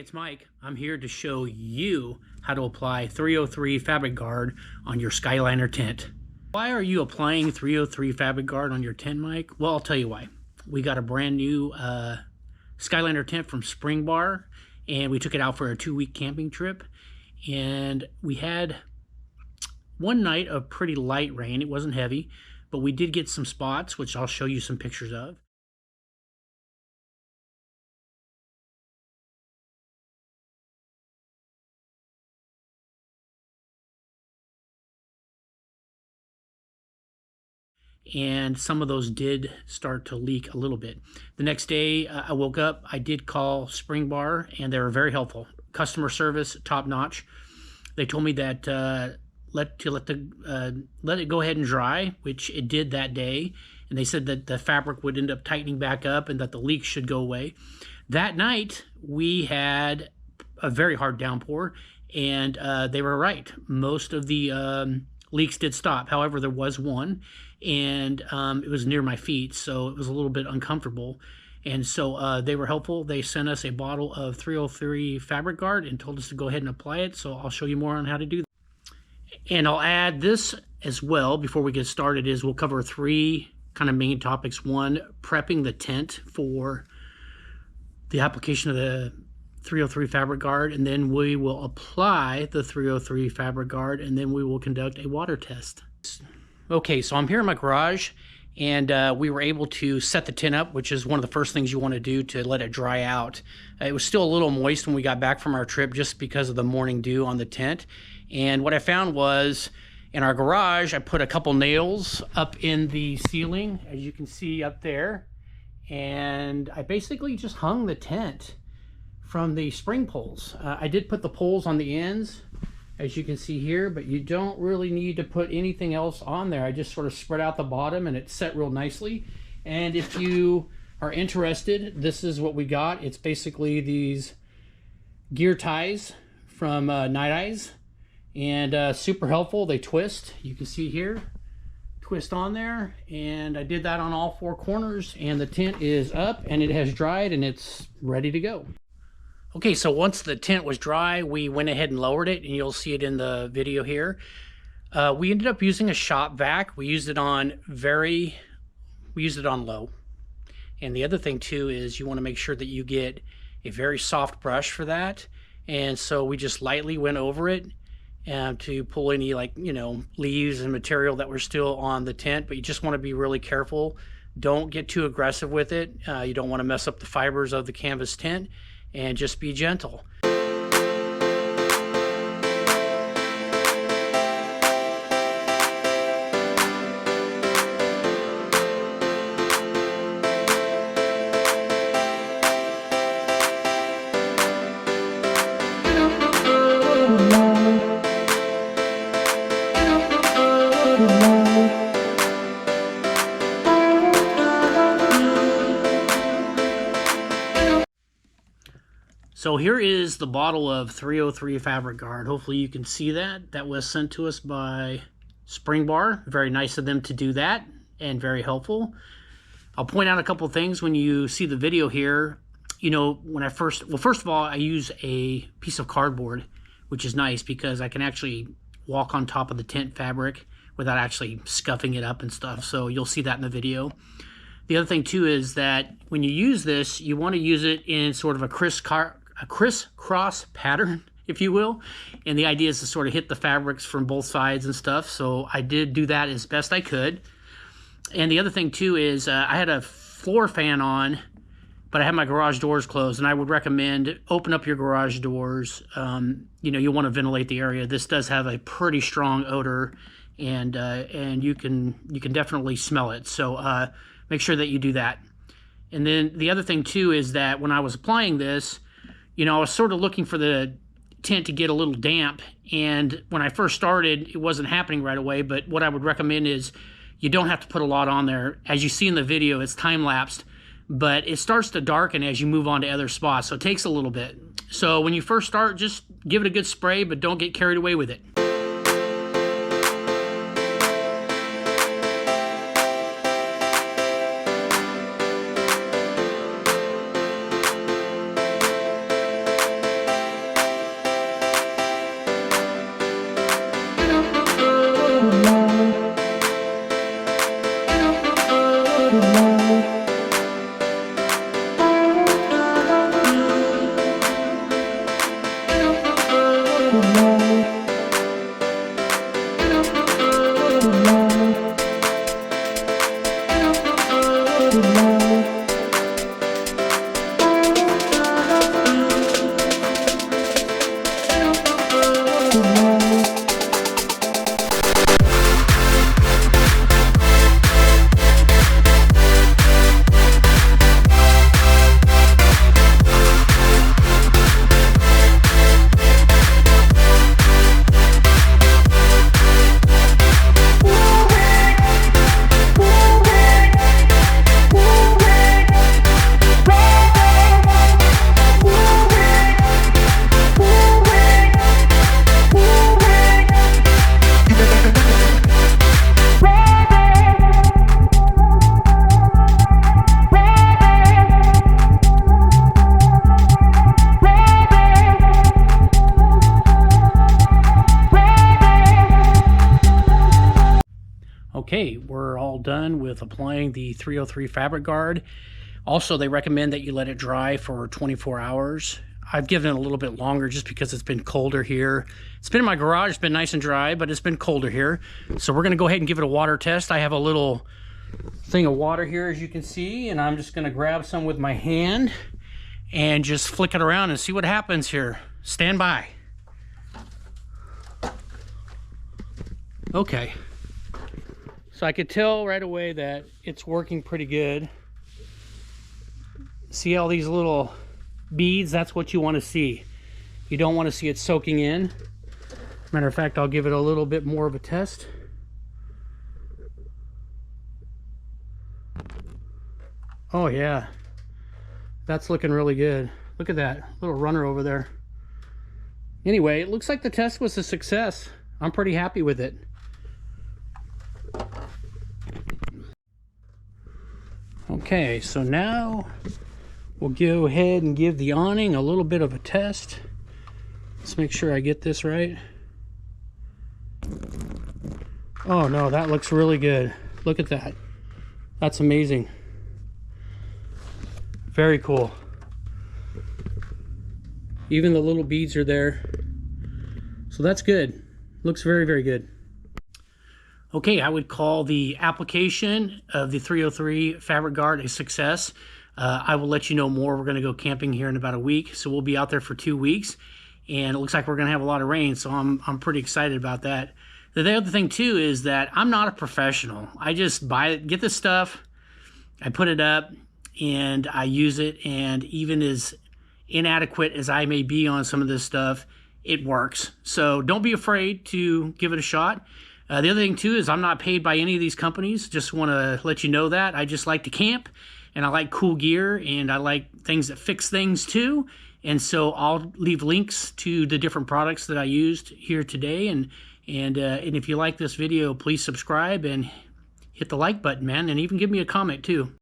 it's Mike. I'm here to show you how to apply 303 Fabric Guard on your Skyliner tent. Why are you applying 303 Fabric Guard on your tent, Mike? Well, I'll tell you why. We got a brand new Skyliner tent from Springbar, and we took it out for a 2-week camping trip. And we had one night of pretty light rain. It wasn't heavy, but we did get some spots, which I'll show you some pictures of. And some of those did start to leak a little bit. The next day I woke up, I did call Springbar, and they were very helpful. Customer service, top notch. They told me that let it go ahead and dry, which it did that day. And they said that the fabric would end up tightening back up and that the leaks should go away. That night we had a very hard downpour, and they were right. Most of the leaks did stop. However, there was one, and it was near my feet, so it was a little bit uncomfortable. And so they were helpful. They sent us a bottle of 303 Fabric Guard and told us to go ahead and apply it. So I'll show you more on how to do that. And I'll add this as well before we get started. Is we'll cover 3 kind of main topics. 1, prepping the tent for the application of the 303 Fabric Guard, and then we will apply the 303 Fabric Guard, and then we will conduct a water test. Okay, so I'm here in my garage, and we were able to set the tent up, which is one of the first things you want to do to let it dry out. It was still a little moist when we got back from our trip just because of the morning dew on the tent. And what I found was in our garage, I put a couple nails up in the ceiling, as you can see up there, and I basically just hung the tent from the spring poles. I did put the poles on the ends, as you can see here, but you don't really need to put anything else on there. I just sort of spread out the bottom and it's set real nicely. And if you are interested, this is what we got. It's basically these gear ties from Night Eyes, and super helpful. They twist, you can see here, twist on there, and I did that on all 4 corners, and the tent is up and it has dried and it's ready to go. Okay, so once the tent was dry, we went ahead and lowered it, and you'll see it in the video here. We ended up using a shop vac. We used it on low. And the other thing too is you want to make sure that you get a very soft brush for that. And so we just lightly went over it to pull any, like, leaves and material that were still on the tent, but you just want to be really careful. Don't get too aggressive with it. You don't want to mess up the fibers of the canvas tent. And just be gentle. So here is the bottle of 303 Fabric Guard. Hopefully you can see that. That was sent to us by Springbar. Very nice of them to do that, and very helpful. I'll point out a couple of things when you see the video here. When first of all, I use a piece of cardboard, which is nice because I can actually walk on top of the tent fabric without actually scuffing it up and stuff. So you'll see that in the video. The other thing too is that when you use this, you want to use it in sort of a crisscross pattern, if you will. And the idea is to sort of hit the fabrics from both sides and stuff. So I did do that as best I could. And the other thing too is I had a floor fan on, but I had my garage doors closed, and I would recommend open up your garage doors. You want to ventilate the area. This does have a pretty strong odor, and you can definitely smell it. So make sure that you do that. And then the other thing too is that when I was applying this, I was sort of looking for the tent to get a little damp, and when I first started, it wasn't happening right away. But what I would recommend is you don't have to put a lot on there. As you see in the video, it's time-lapsed, but it starts to darken as you move on to other spots, so it takes a little bit. So when you first start, just give it a good spray, but don't get carried away with it. Okay, we're all done with applying the 303 fabric guard. Also, they recommend that you let it dry for 24 hours. I've given it a little bit longer just because it's been colder here. It's been in my garage, it's been nice and dry, but it's been colder here. So we're gonna go ahead and give it a water test. I have a little thing of water here, as you can see, and I'm just gonna grab some with my hand and just flick it around and see what happens here. Stand by. Okay. So I could tell right away that it's working pretty good. See all these little beads? That's what you want to see. You don't want to see it soaking in. Matter of fact, I'll give it a little bit more of a test. Oh yeah, that's looking really good. Look at that little runner over there. Anyway, it looks like the test was a success. I'm pretty happy with it. Okay, so now we'll go ahead and give the awning a little bit of a test. Let's make sure I get this right. Oh no, that looks really good. Look at that. That's amazing. Very cool. Even the little beads are there. So that's good. Looks very, very good. Okay, I would call the application of the 303 fabric guard a success. I will let you know more. We're going to go camping here in about a week, so we'll be out there for 2 weeks, and it looks like we're going to have a lot of rain, so I'm pretty excited about that. The other thing too is that I'm not a professional. I just buy it, get this stuff, I put it up, and I use it, and even as inadequate as I may be on some of this stuff, it works. So don't be afraid to give it a shot. The other thing too is I'm not paid by any of these companies. Just want to let you know that. I just like to camp, and I like cool gear, and I like things that fix things too. And so I'll leave links to the different products that I used here today. And if you like this video, please subscribe and hit the like button, man, and even give me a comment too.